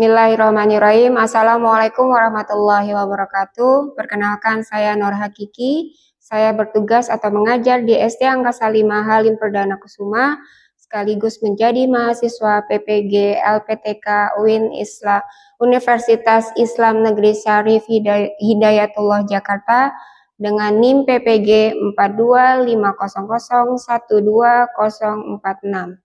Bismillahirrahmanirrahim. Assalamualaikum warahmatullahi wabarakatuh. Perkenalkan, saya Nur Hakiki. Saya bertugas atau mengajar di SD Angka Salimah Halim Perdana Kusuma, sekaligus menjadi mahasiswa PPG LPTK UIN Islam Universitas Islam Negeri Syarif Hidayatullah Jakarta dengan NIM PPG 42500120046.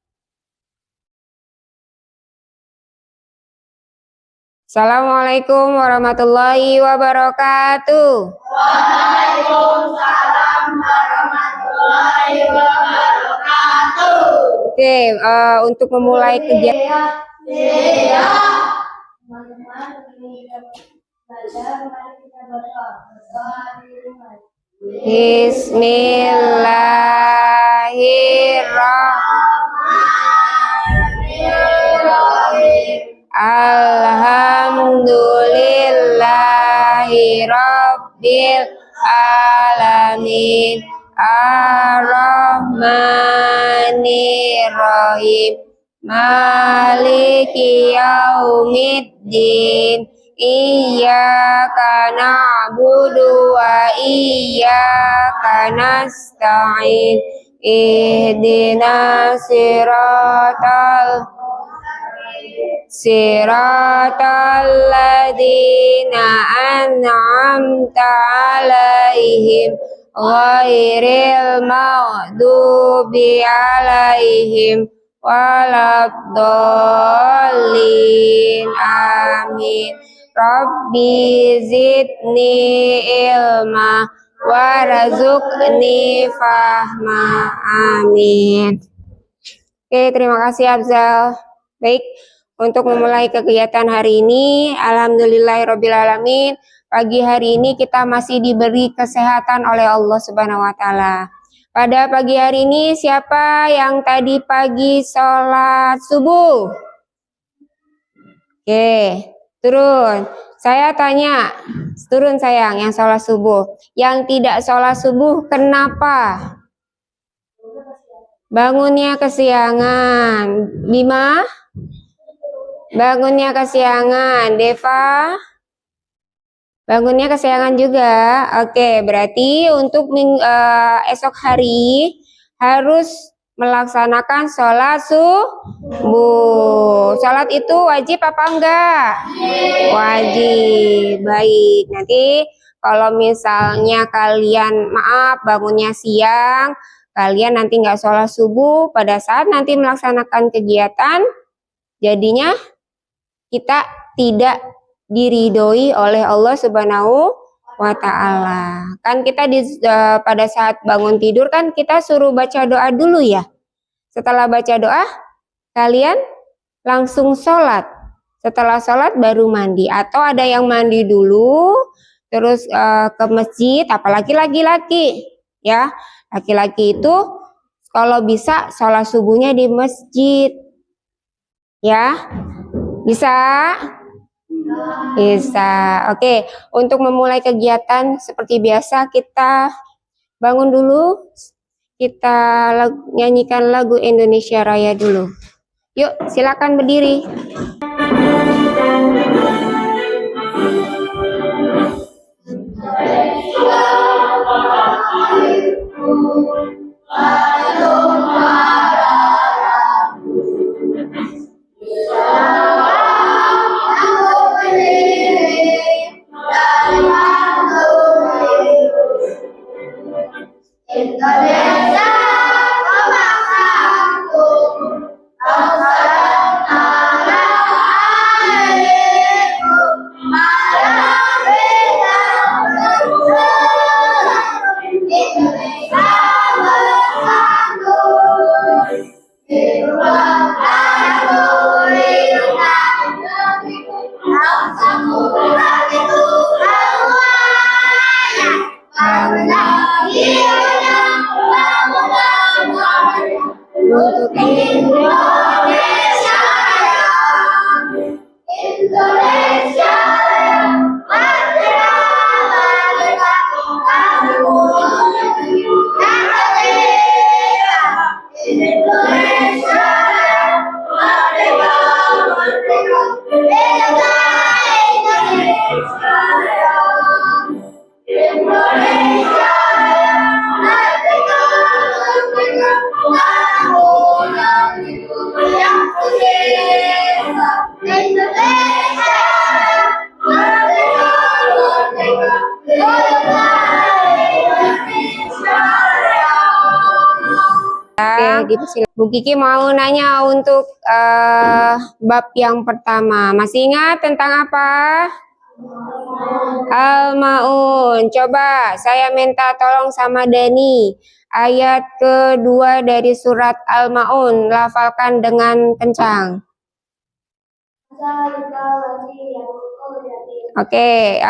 Assalamualaikum warahmatullahi wabarakatuh. Waalaikumsalam warahmatullahi wabarakatuh. Oke, untuk memulai kegiatan. Bismillahirrahmanirrahim. Alhamdulillahi Rabbil Alamin, Ar-Rahmanir-Rahim, Maliki Yaumiddin, Iyyaka na'budu wa iyyaka nasta'in, Ihdinas siratal ladzina an'amta 'alaihim ghairil maghdubi 'alaihim waladdallin. Amin. Rabbi zidni ilma warzuqni fahma. Amin. Oke, terima kasih Abzal. Baik, untuk memulai kegiatan hari ini, alhamdulillahirrabbilalamin, pagi hari ini kita masih diberi kesehatan oleh Allah Subhanahu wa Ta'ala. Pada pagi hari ini, siapa yang tadi pagi sholat subuh? Oke, turun. Saya tanya, turun sayang, yang sholat subuh. Yang tidak sholat subuh, kenapa? Bangunnya kesiangan. Bima? Bangunnya kesiangan. Deva? Bangunnya kesiangan juga. Oke, berarti untuk esok hari harus melaksanakan sholat subuh. Sholat itu wajib apa enggak? Wajib. Baik, nanti kalau misalnya kalian bangunnya siang, kalian nanti nggak sholat subuh, pada saat nanti melaksanakan kegiatan, jadinya kita tidak diridhoi oleh Allah Subhanahu wa Ta'ala. Kan kita pada saat bangun tidur kan kita suruh baca doa dulu ya. Setelah baca doa, kalian langsung sholat. Setelah sholat baru mandi. Atau ada yang mandi dulu, terus ke masjid, apalagi laki-laki ya. Laki-laki itu kalau bisa sholat subuhnya di masjid. Ya, bisa? Bisa. Oke, untuk memulai kegiatan seperti biasa kita bangun dulu. Kita nyanyikan lagu Indonesia Raya dulu. Yuk, silakan berdiri. Indonesia yang merdeka, merdeka, kamu yang berdeka. Indonesia yang merdeka, merdeka, merdeka, Indonesia yang Oke, dipersilakan. Bu Kiki mau nanya untuk bab yang pertama. Masih ingat tentang apa? Al-Maun. Coba saya minta tolong sama Dani. Ayat kedua dari surat Al-Maun. Lafalkan dengan kencang. Oke,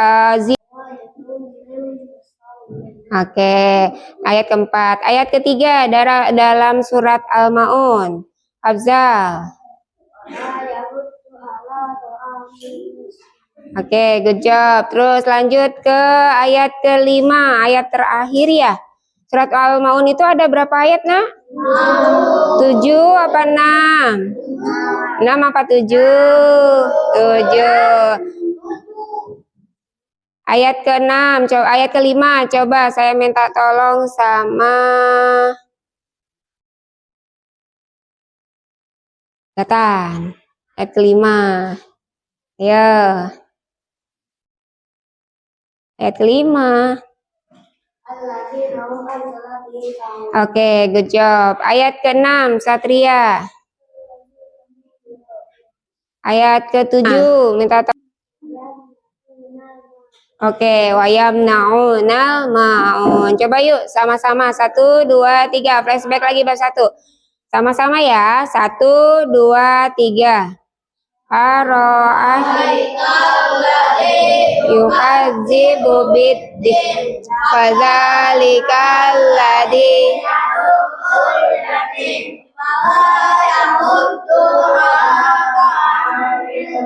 Oke, ayat keempat. Ayat ketiga dalam surat Al-Maun. Afzal. Oke, good job. Terus lanjut ke ayat kelima, ayat terakhir ya. Surat Al-Maun itu ada berapa ayat, nah? 7 apa 6? 6 apa 7? 7. Ayat ke-6, coba ayat kelima, coba saya minta tolong sama Gatan. Ayat kelima. Ya. Ayat kelima. Oke, good job. Ayat ke-6, Satria. Ayat ke-7, minta tolong. Oke, wayamnaunal maun. Coba yuk sama-sama. 1, 2, 3. Flashback lagi bab 1. Sama-sama ya. 1, 2, 3. Yukadzibu biddin. Fadzalikal ladzi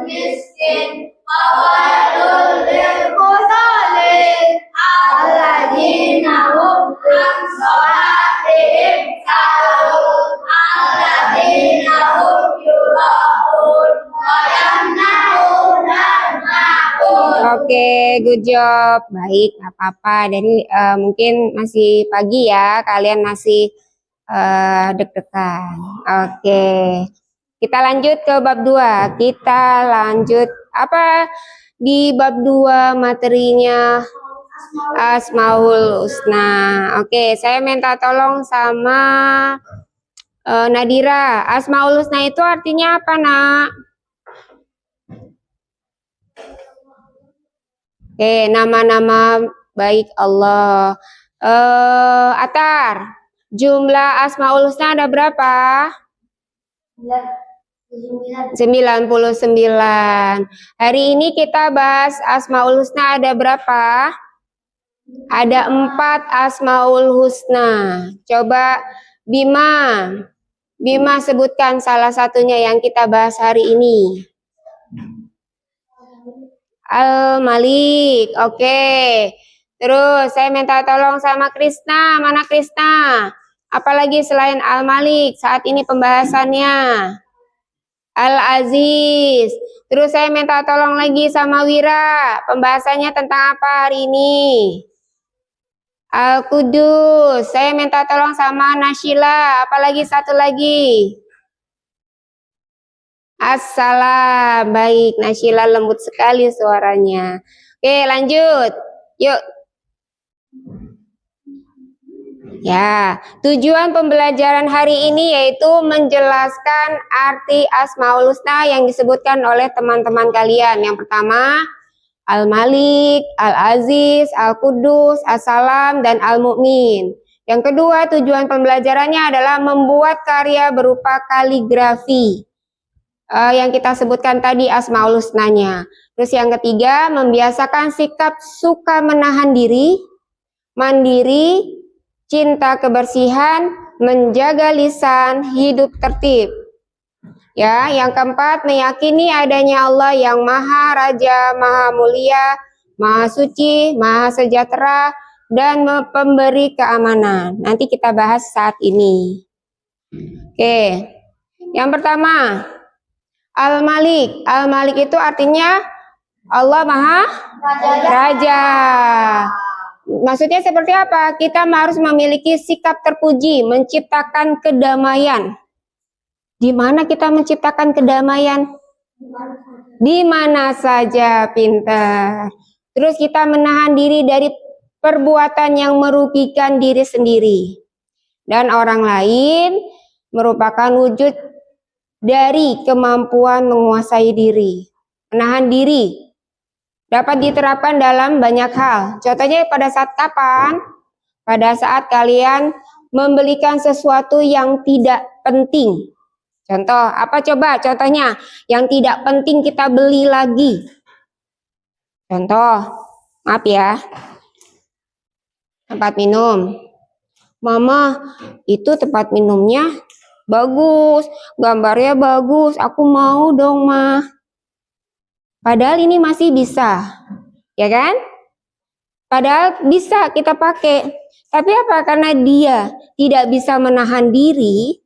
miskin, awalul lilmusalin, alladzina hum an salatihim sahun, alladzina hum yura'un, wa yamna'una al-ma'un. Oke, good job. Baik, nggak apa-apa. Dan mungkin masih pagi ya, kalian masih deg-degan. Oke. Kita lanjut ke bab 2. Kita lanjut apa di bab 2 materinya Asmaul Husna. Oke, saya minta tolong sama Nadira. Asmaul Husna itu artinya apa, Nak? Oke, nama-nama baik Allah. Atar, jumlah Asmaul Husna ada berapa? 99. Hari ini kita bahas Asmaul Husna ada berapa? Ada 4 Asmaul Husna. Coba Bima sebutkan salah satunya yang kita bahas hari ini. Al-Malik. Oke. Terus saya minta tolong sama Krisna. Mana Krisna? Apalagi selain Al-Malik saat ini pembahasannya? Al-Aziz. Terus saya minta tolong lagi sama Wira. Pembahasannya tentang apa hari ini? Al-Qudus. Saya minta tolong sama Nashila. Apalagi satu lagi? Assalam. Baik, Nashila lembut sekali suaranya. Oke, lanjut. Yuk. Ya, tujuan pembelajaran hari ini yaitu menjelaskan arti Asmaul Husna yang disebutkan oleh teman-teman kalian. Yang pertama, Al-Malik, Al-Aziz, Al-Qudus, As-Salam, dan Al-Mu'min. Yang kedua, tujuan pembelajarannya adalah membuat karya berupa kaligrafi. Yang kita sebutkan tadi Asmaul Husnanya. Terus yang ketiga, membiasakan sikap suka menahan diri, mandiri, cinta kebersihan, menjaga lisan, hidup tertib. Ya, yang keempat, meyakini adanya Allah yang Maha Raja, Maha Mulia, Maha Suci, Maha Sejahtera, dan pemberi keamanan. Nanti kita bahas saat ini. Oke, yang pertama, Al-Malik. Al-Malik itu artinya Allah Maha Raja. Maksudnya seperti apa? Kita harus memiliki sikap terpuji, menciptakan kedamaian. Di mana kita menciptakan kedamaian? Di mana saja, pintar. Terus kita menahan diri dari perbuatan yang merugikan diri sendiri dan orang lain, merupakan wujud dari kemampuan menguasai diri. Menahan diri dapat diterapkan dalam banyak hal. Contohnya pada saat kapan? Pada saat kalian membelikan sesuatu yang tidak penting. Contoh, apa coba contohnya? Yang tidak penting kita beli lagi. Contoh, maaf ya. Tempat minum. Mama, itu tempat minumnya bagus, gambarnya bagus, aku mau dong, Ma. Padahal ini masih bisa, ya kan? Padahal bisa kita pakai. Tapi apa? Karena dia tidak bisa menahan diri,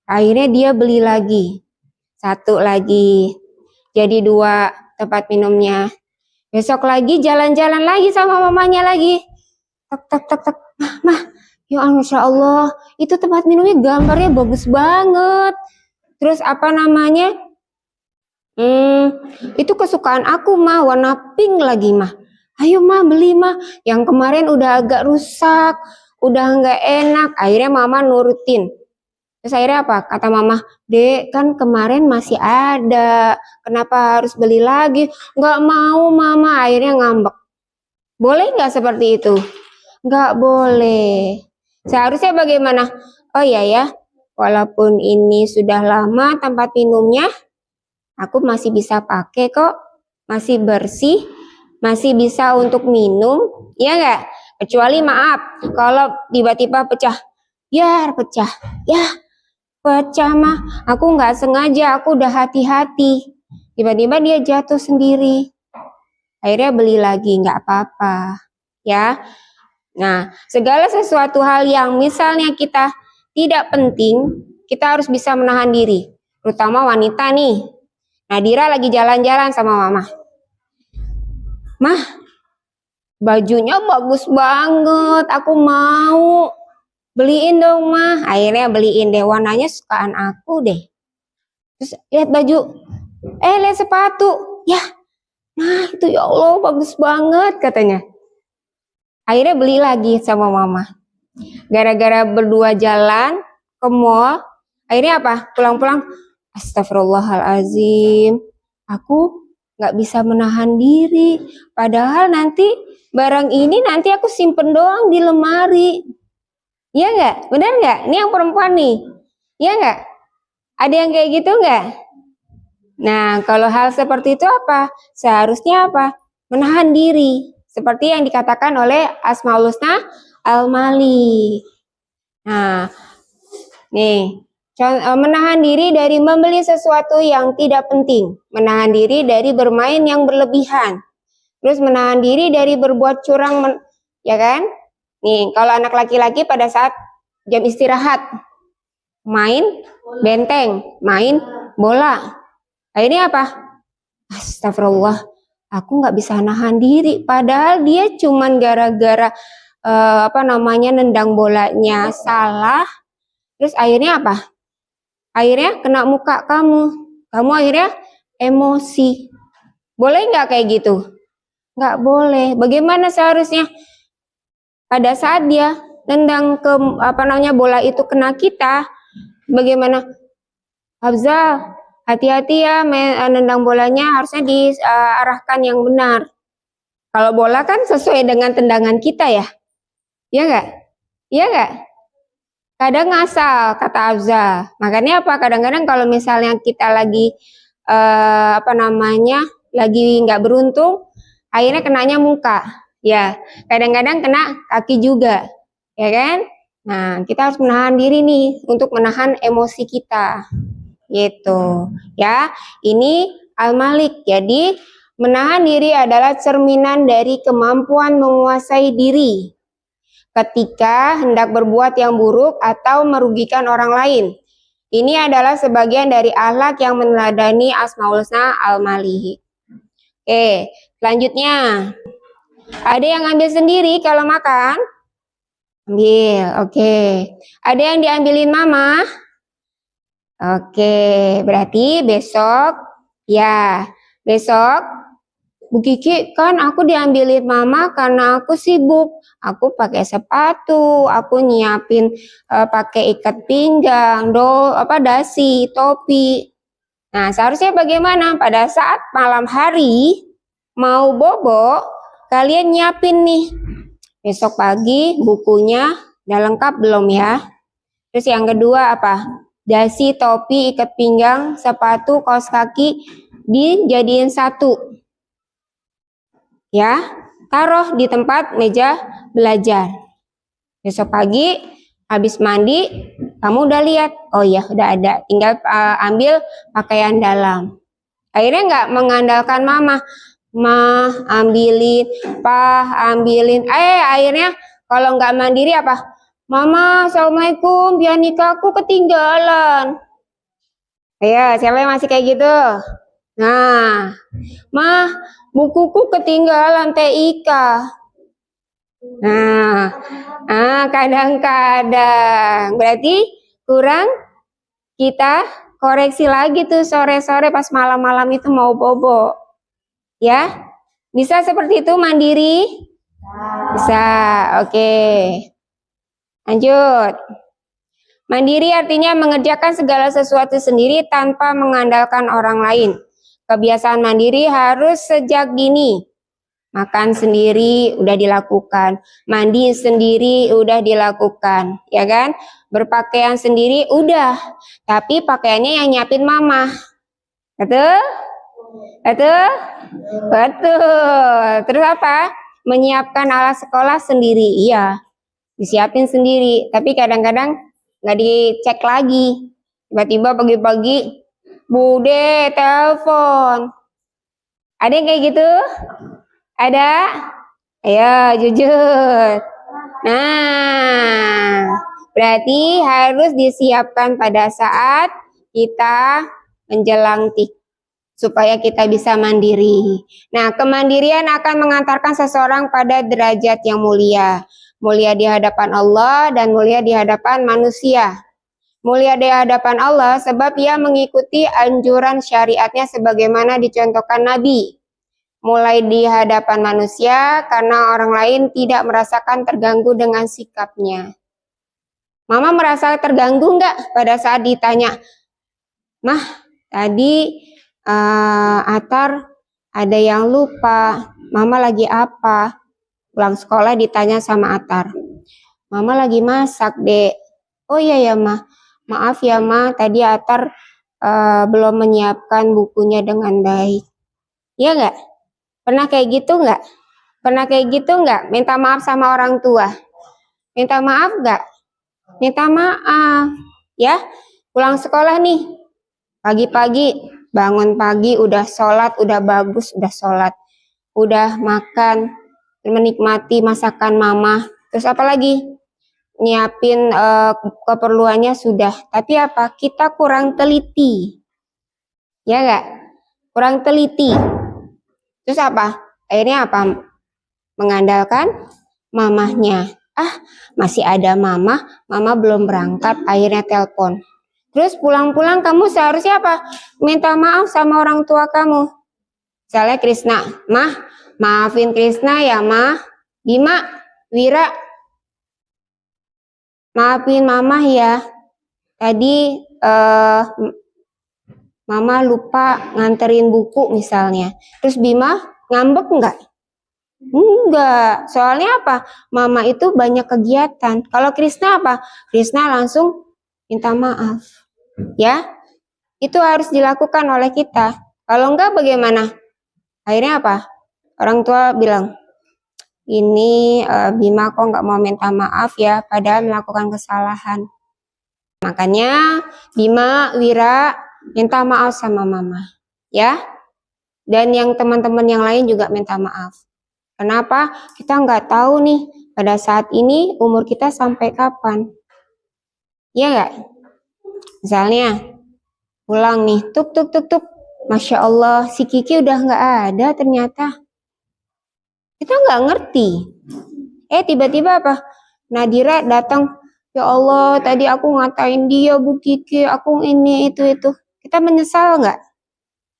akhirnya dia beli lagi. Satu lagi, jadi 2 tempat minumnya. Besok lagi jalan-jalan lagi sama mamanya lagi. Tak. Mah, ya Masya Allah, itu tempat minumnya gambarnya bagus banget. Terus apa namanya? Itu kesukaan aku, mah, warna pink lagi, mah. Ayo, mah, beli, mah. Yang kemarin udah agak rusak, udah nggak enak. Akhirnya mama nurutin. Terus akhirnya apa? Kata mama, Dek, kan kemarin masih ada. Kenapa harus beli lagi? Nggak mau, mama. Akhirnya ngambek. Boleh nggak seperti itu? Nggak boleh. Seharusnya bagaimana? Oh iya ya, walaupun ini sudah lama tempat minumnya, aku masih bisa pakai kok, masih bersih, masih bisa untuk minum, ya nggak? Kecuali maaf, kalau tiba-tiba pecah, ya pecah mah, aku nggak sengaja, aku udah hati-hati, tiba-tiba dia jatuh sendiri, akhirnya beli lagi, nggak apa-apa, ya. Nah, segala sesuatu hal yang misalnya kita tidak penting, kita harus bisa menahan diri, terutama wanita nih. Nadira lagi jalan-jalan sama mama. Mah, bajunya bagus banget, aku mau. Beliin dong, mah. Akhirnya beliin deh, warnanya sukaan aku deh. Terus lihat baju, lihat sepatu. Ya, nah itu ya Allah bagus banget katanya. Akhirnya beli lagi sama mama. Gara-gara berdua jalan ke mall, akhirnya apa? Pulang-pulang, astagfirullahalazim, aku nggak bisa menahan diri. Padahal nanti barang ini nanti aku simpen doang di lemari. Iya nggak? Benar nggak? Ini yang perempuan nih. Iya nggak? Ada yang kayak gitu nggak? Nah, kalau hal seperti itu apa? Seharusnya apa? Menahan diri. Seperti yang dikatakan oleh Asmaul Husna Al-Malik. Nah, nih, menahan diri dari membeli sesuatu yang tidak penting. Menahan diri dari bermain yang berlebihan. Terus menahan diri dari berbuat curang, ya kan? Nih, kalau anak laki-laki pada saat jam istirahat, main benteng, main bola. Akhirnya apa? Astagfirullah, aku nggak bisa nahan diri. Padahal dia cuman gara-gara nendang bolanya salah. Terus akhirnya apa? Akhirnya kena muka kamu. Kamu akhirnya emosi. Boleh nggak kayak gitu? Nggak boleh. Bagaimana seharusnya? Pada saat dia nendang ke bola itu kena kita, bagaimana? Hafzal, hati-hati ya, nendang bolanya harusnya diarahkan yang benar. Kalau bola kan sesuai dengan tendangan kita ya. Iya nggak? Iya nggak? Kadang ngasal, kata Hafzal. Makanya apa? Kadang-kadang kalau misalnya kita lagi lagi nggak beruntung, akhirnya kenanya muka. Ya, kadang-kadang kena kaki juga, ya kan? Nah, kita harus menahan diri nih untuk menahan emosi kita, gitu. Ya, ini Al-Malik. Jadi, menahan diri adalah cerminan dari kemampuan menguasai diri ketika hendak berbuat yang buruk atau merugikan orang lain. Ini adalah sebagian dari akhlak yang meneladani Asmaul Husna Al-Malik. Oke, selanjutnya. Ada yang ambil sendiri kalau makan? Ambil, oke. Ada yang diambilin mama? Oke, berarti besok, ya, besok Bu Kiki kan aku diambilin mama karena aku sibuk. Aku pakai sepatu, aku nyiapin pakai ikat pinggang, dasi, topi. Nah, seharusnya bagaimana? Pada saat malam hari mau bobo, kalian nyiapin nih. Besok pagi bukunya udah lengkap belum ya? Terus yang kedua apa? Dasi, topi, ikat pinggang, sepatu, kaos kaki dijadiin satu. Ya, taruh di tempat meja belajar. Besok pagi habis mandi, kamu udah lihat, oh ya udah ada, tinggal ambil pakaian dalam. Akhirnya nggak mengandalkan mama, ambilin, ambilin. Akhirnya kalau nggak mandiri apa? Mama, assalamualaikum, pianika aku ketinggalan. Ayo, siapa yang masih kayak gitu? Nah, mah, bukuku ketinggalan TIK. Nah, kadang-kadang berarti kurang, kita koreksi lagi tuh sore-sore pas malam-malam itu mau bobo. Ya, bisa seperti itu mandiri? Bisa, oke. Lanjut. Mandiri artinya mengerjakan segala sesuatu sendiri tanpa mengandalkan orang lain. Kebiasaan mandiri harus sejak dini. Makan sendiri udah dilakukan, mandi sendiri udah dilakukan, ya kan? Berpakaian sendiri udah, tapi pakaiannya yang nyiapin mama. Betul? Betul? Betul. Terus apa? Menyiapkan alat sekolah sendiri, iya. Disiapin sendiri, tapi kadang-kadang nggak dicek lagi. Tiba-tiba pagi-pagi, Bude telepon. Ada yang kayak gitu? Ada? Ayo jujur. Nah, berarti harus disiapkan pada saat kita menjelang tik, supaya kita bisa mandiri. Nah, kemandirian akan mengantarkan seseorang pada derajat yang mulia. Mulia di hadapan Allah dan mulia di hadapan manusia. Mulia di hadapan Allah sebab ia mengikuti anjuran syariatnya sebagaimana dicontohkan Nabi. Mulai di hadapan manusia karena orang lain tidak merasakan terganggu dengan sikapnya. Mama merasa terganggu nggak pada saat ditanya, Mah, tadi Atar ada yang lupa, Mama lagi apa? Pulang sekolah ditanya sama Atar, Mama lagi masak, Dek. Oh iya ya, Mah. Maaf ya, Mah. Tadi Atar belum menyiapkan bukunya dengan baik. Iya nggak? Pernah kayak gitu nggak? Pernah kayak gitu nggak? Minta maaf sama orang tua. Minta maaf nggak? Minta maaf. Ya, pulang sekolah nih. Pagi-pagi, bangun pagi, udah sholat, udah bagus, udah sholat. Udah makan, menikmati masakan mama. Terus apa lagi? Nyiapin keperluannya sudah. Tapi apa? Kita kurang teliti. Ya nggak? Kurang teliti. Terus apa? Akhirnya apa? Mengandalkan mamahnya. Masih ada mama belum berangkat, akhirnya telepon. Terus pulang-pulang kamu seharusnya apa? Minta maaf sama orang tua kamu. Misalnya Krisna, Mah, maafin Krisna ya, Mah. Bima, Wira, maafin Mama ya. Tadi Mama lupa nganterin buku misalnya. Terus Bima ngambek enggak? Enggak. Soalnya apa? Mama itu banyak kegiatan. Kalau Krisna apa? Krisna langsung minta maaf. Ya, itu harus dilakukan oleh kita. Kalau enggak bagaimana? Akhirnya apa? Orang tua bilang, ini Bima kok nggak mau minta maaf ya, padahal melakukan kesalahan. Makanya Bima, Wira minta maaf sama mama, ya. Dan yang teman-teman yang lain juga minta maaf. Kenapa? Kita nggak tahu nih pada saat ini umur kita sampai kapan. Ya nggak? Misalnya pulang nih, tuk. Masya Allah, si Kiki udah nggak ada ternyata. Kita nggak ngerti. Tiba-tiba apa? Nadira datang, ya Allah, tadi aku ngatain dia, Bu Kiki, aku ini, itu. Kita menyesal nggak?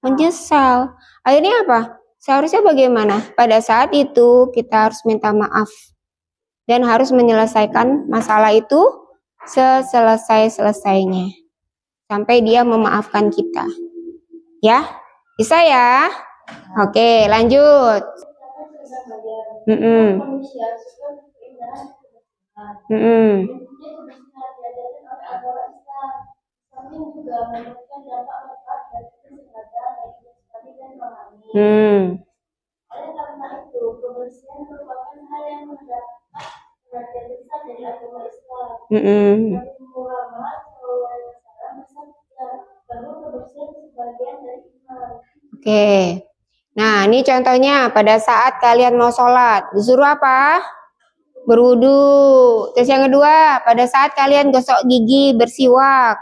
Menyesal. Akhirnya apa? Seharusnya bagaimana? Pada saat itu kita harus minta maaf. Dan harus menyelesaikan masalah itu seselesai-selesainya. Sampai dia memaafkan kita. Ya? Bisa ya? Oke, lanjut. Oleh karena itu, kebersihan merupakan hal yang mendapat perhatian besar dari agama Islam. Nabi Muhammad SAW bersabda bahwa kebersihan sebagian dari iman. Oke. Nah, ini contohnya pada saat kalian mau sholat, disuruh apa? Berwudu. Terus yang kedua, pada saat kalian gosok gigi, bersiwak.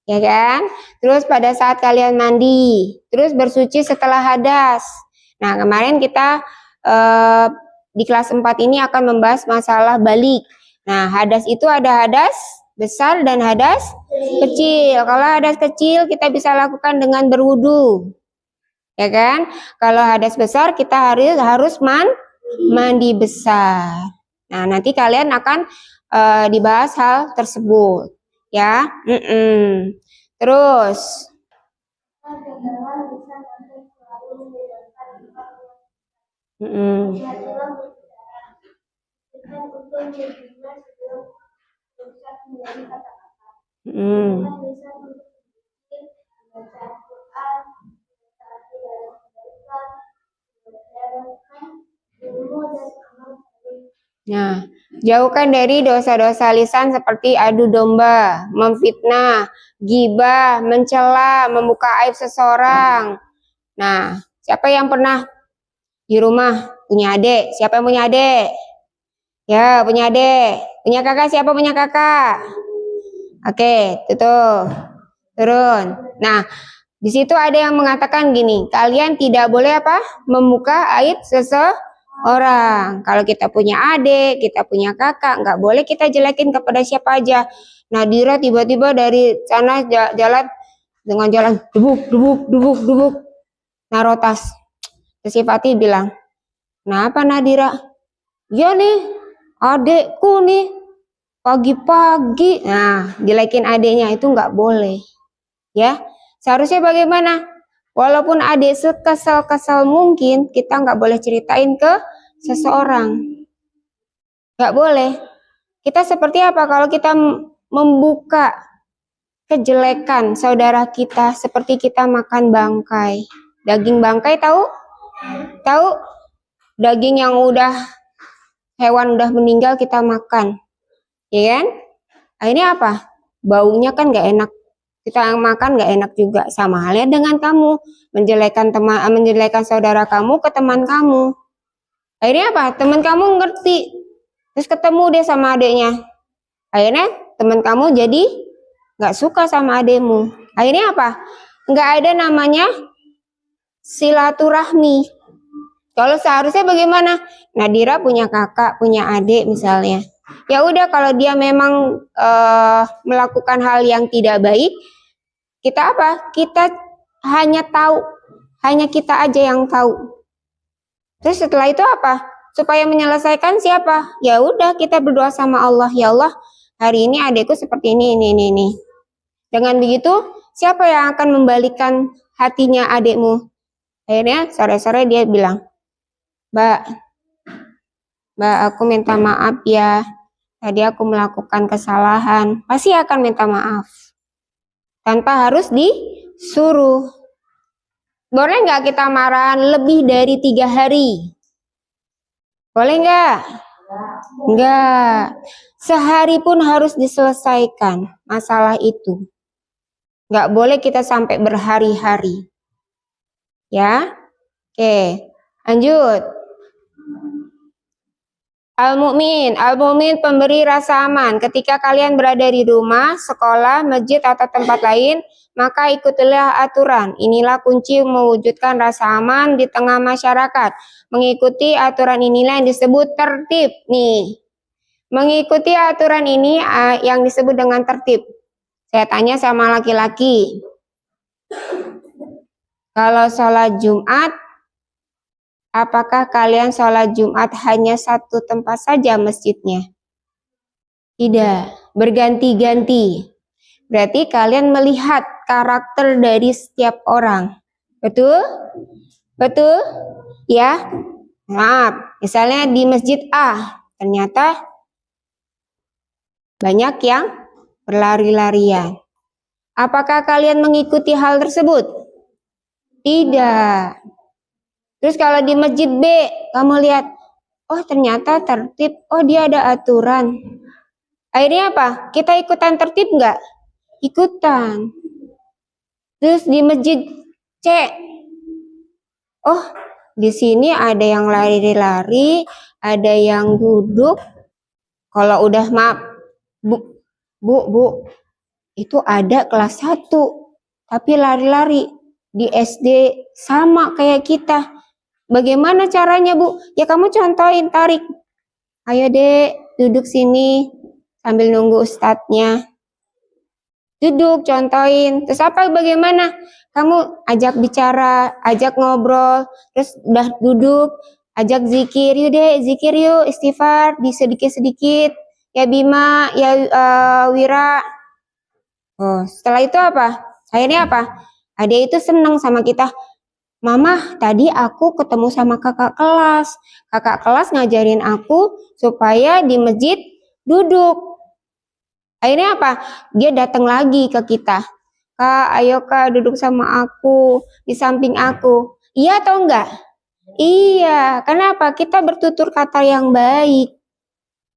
Ya kan? Terus pada saat kalian mandi, terus bersuci setelah hadas. Nah, kemarin kita di kelas 4 ini akan membahas masalah balik. Nah, hadas itu ada hadas besar dan hadas kecil. Kalau hadas kecil kita bisa lakukan dengan berwudu. Ya kan? Kalau hadas besar kita harus mandi besar. Nah, nanti kalian akan dibahas hal tersebut. Ya. Terus Nah, jauhkan dari dosa-dosa lisan seperti adu domba, memfitnah, gibah, mencela, membuka aib seseorang. Nah, siapa yang pernah di rumah punya adik? Siapa yang punya adik? Ya, punya adik. Punya kakak, siapa punya kakak? Oke, tuh. Turun. Nah, di situ ada yang mengatakan gini, kalian tidak boleh apa? Membuka aib seseorang. Kalau kita punya adik, kita punya kakak, nggak boleh kita jelekin kepada siapa aja. Nadira tiba-tiba dari sana jalan dengan jalan dubuk. Naruh tas. Terus si Fatih bilang, kenapa Nadira? Ya nih, adekku nih, pagi-pagi. Nah, jelekin adeknya itu nggak boleh. Ya, seharusnya bagaimana? Walaupun adik sekesal-kesal mungkin, kita nggak boleh ceritain ke seseorang. Nggak boleh. Kita seperti apa kalau kita membuka kejelekan saudara kita, seperti kita makan bangkai. Daging bangkai tahu? Tahu? Daging yang hewan udah meninggal kita makan. Ya kan? Akhirnya apa? Baunya kan nggak enak. Kita makan nggak enak juga. Sama halnya dengan kamu menjelekan saudara kamu ke teman kamu. Akhirnya apa? Teman kamu ngerti, terus ketemu dia sama adiknya. Akhirnya teman kamu jadi nggak suka sama adikmu. Akhirnya apa? Nggak ada namanya silaturahmi. Kalau seharusnya bagaimana? Nadira punya kakak, punya adik misalnya. Ya udah, kalau dia memang melakukan hal yang tidak baik, kita apa? Kita hanya tahu, hanya kita aja yang tahu. Terus setelah itu apa? Supaya menyelesaikan siapa? Ya udah, kita berdoa sama Allah, ya Allah, hari ini adikku seperti ini. Dengan begitu, siapa yang akan membalikan hatinya adikmu? Akhirnya sore-sore dia bilang, Mbak, aku minta maaf ya. Tadi aku melakukan kesalahan. Pasti akan minta maaf. Tanpa harus disuruh. Boleh nggak kita marahan lebih dari 3 hari? Boleh nggak? Nggak. Sehari pun harus diselesaikan masalah itu. Nggak boleh kita sampai berhari-hari. Ya? Oke, lanjut. Al-Mu'min. Al-Mu'min pemberi rasa aman. Ketika kalian berada di rumah, sekolah, masjid, atau tempat lain, maka ikutilah aturan. Inilah kunci mewujudkan rasa aman di tengah masyarakat. Mengikuti aturan inilah yang disebut tertib. Nih, mengikuti aturan ini yang disebut dengan tertib. Saya tanya sama laki-laki. Kalau sholat Jumat, apakah kalian sholat Jumat hanya satu tempat saja masjidnya? Tidak, berganti-ganti. Berarti kalian melihat karakter dari setiap orang. Betul? Betul? Ya? Maaf, misalnya di masjid A, ternyata banyak yang berlari-larian. Apakah kalian mengikuti hal tersebut? Tidak. Terus kalau di masjid B, kamu lihat, oh ternyata tertib, oh dia ada aturan. Akhirnya apa? Kita ikutan tertib nggak? Ikutan. Terus di masjid C, oh di sini ada yang lari-lari, ada yang duduk. Kalau udah maaf, bu, itu ada kelas 1, tapi lari-lari. Di SD sama kayak kita. Bagaimana caranya, Bu? Ya kamu contohin, tarik. Ayo dek, duduk sini sambil nunggu ustadznya. Duduk, contohin. Terus apa, bagaimana? Kamu ajak bicara, ajak ngobrol, terus udah duduk, ajak zikir. Yuk dek, zikir yuk, istighfar, di sedikit-sedikit. Ya Bima, ya Wira. Oh, setelah itu apa? Akhirnya apa? Adik itu senang sama kita. Mama, tadi aku ketemu sama kakak kelas. Kakak kelas ngajarin aku supaya di masjid duduk. Akhirnya apa? Dia datang lagi ke kita. Kak, ayo kak duduk sama aku, di samping aku. Iya atau enggak? Iya, kenapa? Kita bertutur kata yang baik.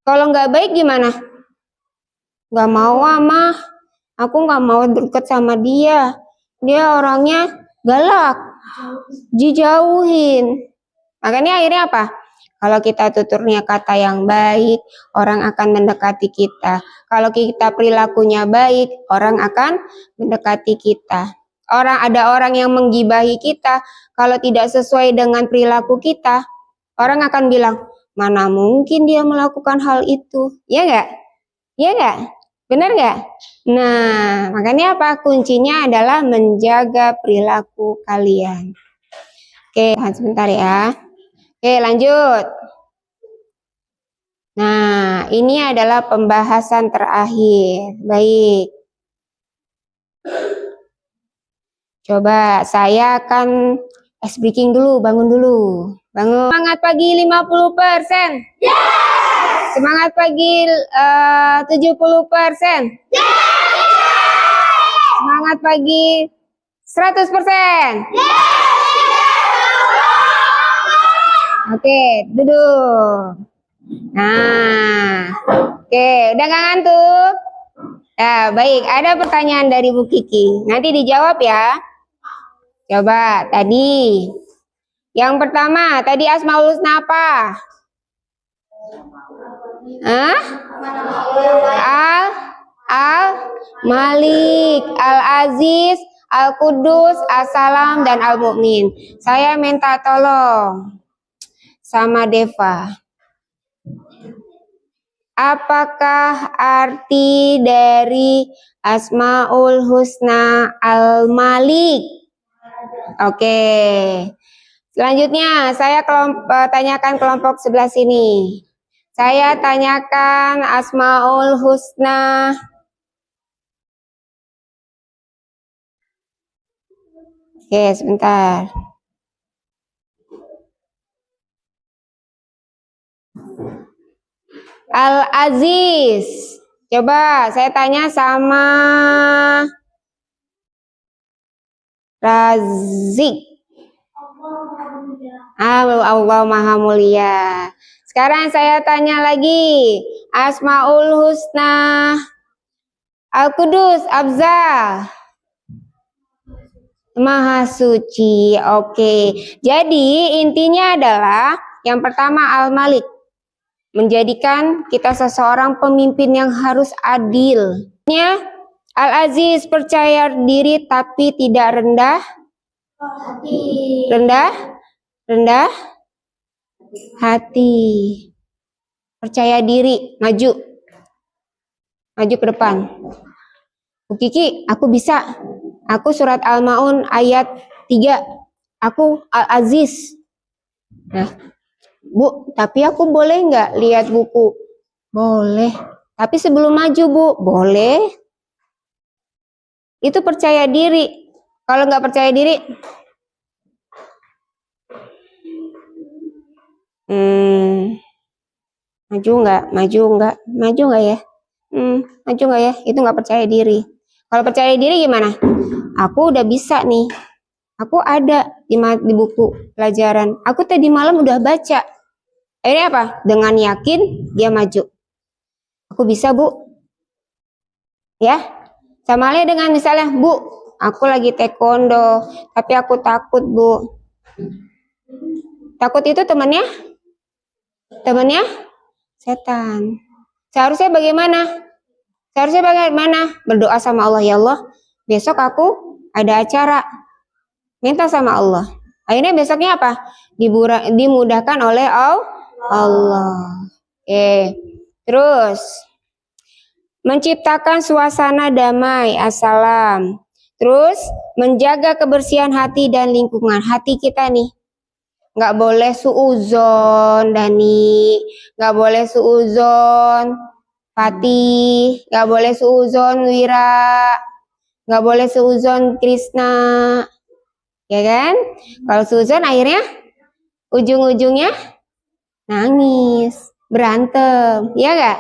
Kalau enggak baik gimana? Enggak mau mah. Aku enggak mau deket sama dia. Dia orangnya galak. Dijauhin. Makanya akhirnya apa? Kalau kita tuturnya kata yang baik, orang akan mendekati kita. Kalau kita perilakunya baik, orang akan mendekati kita. Ada orang yang menggibahi kita, kalau tidak sesuai dengan perilaku kita, orang akan bilang, mana mungkin dia melakukan hal itu. Ya enggak? Ya enggak? Benar enggak? Nah, makanya apa? Kuncinya adalah menjaga perilaku kalian. Oke, tahan sebentar ya. Oke, lanjut. Nah, ini adalah pembahasan terakhir. Baik. Coba saya akan ice breaking dulu, bangun dulu. Bangun. Semangat pagi 50%. Yes! Semangat pagi 70%. Yes! Semangat pagi 100%. Yes! Oke, duduk. Nah, oke, udah gak ngantuk? Ya, baik. Ada pertanyaan dari Bu Kiki. Nanti dijawab ya. Coba, tadi. Yang pertama, tadi Asmaul Husna apa? Hah? Al-Malik, Al-Aziz, Al-Qudus, As-Salam, dan Al-Mu'min. Saya minta tolong sama Deva. Apakah arti dari Asmaul Husna Al-Malik? Oke. Selanjutnya saya tanyakan kelompok sebelah sini. Saya tanyakan Asmaul Husna. Oke, sebentar. Al-Aziz. Coba saya tanya sama Razik. Allah Maha Mulia. Sekarang saya tanya lagi. Asmaul Husna Al-Qudus Afzal. Maha Suci. Oke. Jadi intinya adalah yang pertama Al-Malik. menjadikan kita seseorang pemimpin yang harus adil. Al-Aziz, percaya diri tapi tidak rendah hati. Percaya diri, maju ke depan. Bu Kiki, aku bisa. Aku surat Al-Maun ayat 3. Aku Al-Aziz. Nah, Bu, tapi aku boleh nggak lihat buku? Boleh. Tapi sebelum maju, Bu, boleh. Itu percaya diri. Kalau nggak percaya diri, maju nggak ya? Maju nggak ya? Itu nggak percaya diri. Kalau percaya diri gimana? Aku udah bisa nih. Aku ada di buku pelajaran. Aku tadi malam udah baca. Akhirnya apa? Dengan yakin dia maju. Aku bisa, Bu. Ya. Sama halnya dengan misalnya, Bu, aku lagi taekwondo, tapi aku takut, Bu. Takut itu temannya setan. Seharusnya bagaimana? Berdoa sama Allah, ya Allah, besok aku ada acara. Minta sama Allah. Akhirnya besoknya apa? Dimudahkan oleh Allah. Oke. Terus menciptakan suasana damai, assalam. Terus menjaga kebersihan hati dan lingkungan. Hati kita nih nggak boleh suuzon, Dani, nggak boleh suuzon, Fatih, nggak boleh suuzon, Wira, nggak boleh suuzon, Krisna, ya kan? Kalau suuzon akhirnya ujung-ujungnya nangis, berantem, ya nggak?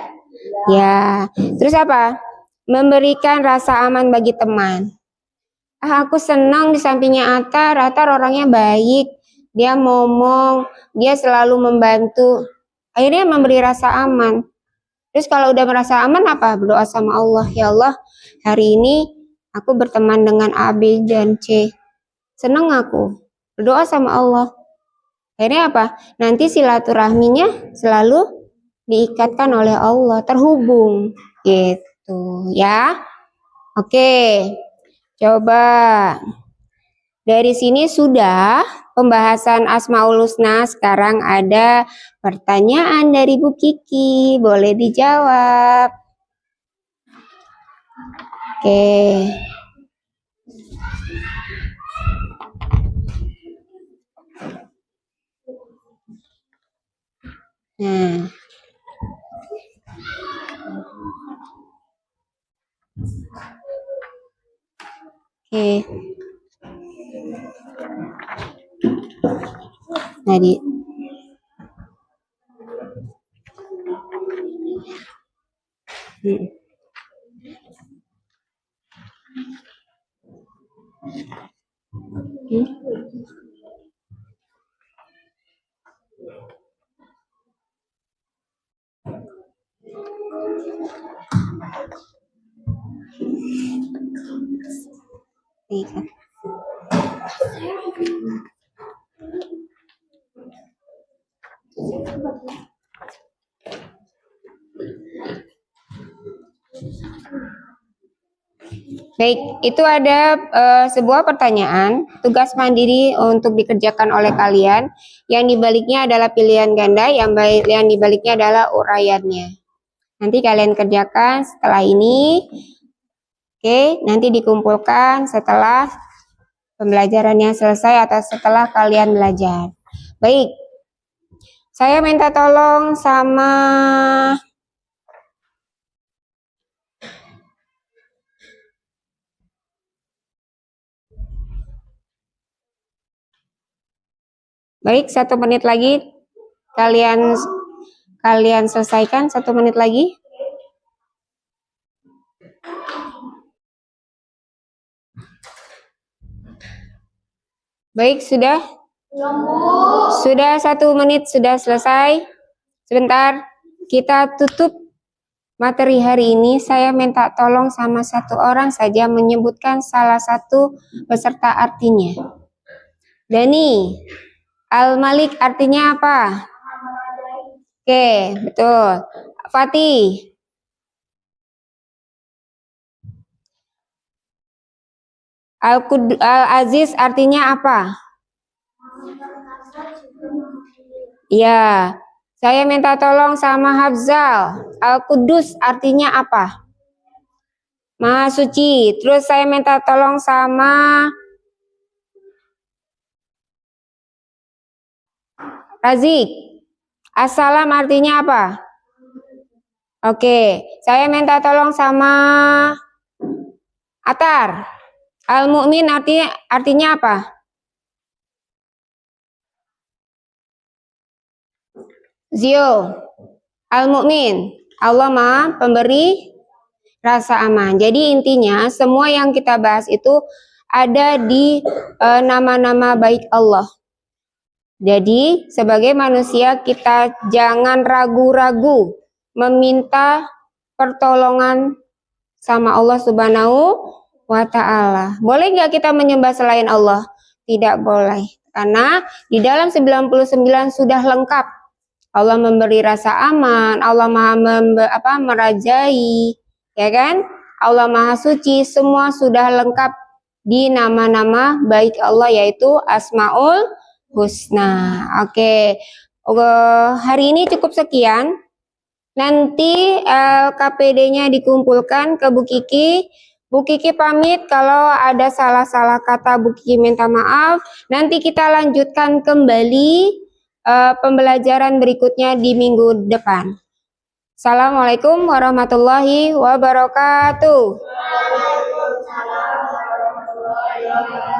Ya. Terus apa? Memberikan rasa aman bagi teman. Aku senang di sampingnya Atar orangnya baik, dia ngomong, dia selalu membantu. Akhirnya memberi rasa aman. Terus kalau udah merasa aman apa? Berdoa sama Allah, ya Allah, hari ini aku berteman dengan A, B, dan C. Senang aku. Berdoa sama Allah. Akhirnya apa? Nanti silaturahminya selalu diikatkan oleh Allah, terhubung. Gitu ya. Oke. Coba. Dari sini sudah pembahasan Asmaul Husna. Sekarang ada pertanyaan dari Bu Kiki. Boleh dijawab. Oke. Nah. Oke. Tadi. Baik, itu ada sebuah pertanyaan, tugas mandiri untuk dikerjakan oleh kalian. Yang dibaliknya adalah pilihan ganda, yang dibaliknya adalah uraiannya. Nanti kalian kerjakan setelah ini. Oke, nanti dikumpulkan setelah pembelajarannya selesai atau setelah kalian belajar. Baik, saya minta tolong sama baik, 1 menit lagi kalian selesaikan, 1 menit lagi. Baik, sudah 1 menit sudah selesai. Sebentar, kita tutup materi hari ini. Saya minta tolong sama 1 orang saja menyebutkan salah satu beserta artinya. Dani, Al-Malik artinya apa? Oke, betul. Fatih. Al-Aziz artinya apa? Ya, saya minta tolong sama Hafzal. Al-Qudus artinya apa? Maha suci. Terus saya minta tolong sama Razik. Assalam artinya apa? Oke, saya minta tolong sama Atar. Al-Mu'min artinya apa? Zio. Al-Mu'min. Allah Maha Pemberi rasa aman. Jadi intinya semua yang kita bahas itu ada di nama-nama baik Allah. Jadi sebagai manusia kita jangan ragu-ragu meminta pertolongan sama Allah Subhanahu wa Ta'ala. Boleh nggak kita menyembah selain Allah? Tidak boleh. Karena di dalam 99 sudah lengkap. Allah memberi rasa aman, Allah Maha merajai, ya kan? Allah Maha Suci, semua sudah lengkap di nama-nama baik Allah yaitu Asmaul Husna. Oke. Hari ini cukup sekian. Nanti KPD-nya dikumpulkan ke Bu Kiki. Bu Kiki pamit, kalau ada salah-salah kata Bu Kiki minta maaf. Nanti kita lanjutkan kembali pembelajaran berikutnya di minggu depan. Assalamualaikum warahmatullahi wabarakatuh. Waalaikumsalam warahmatullahi wabarakatuh.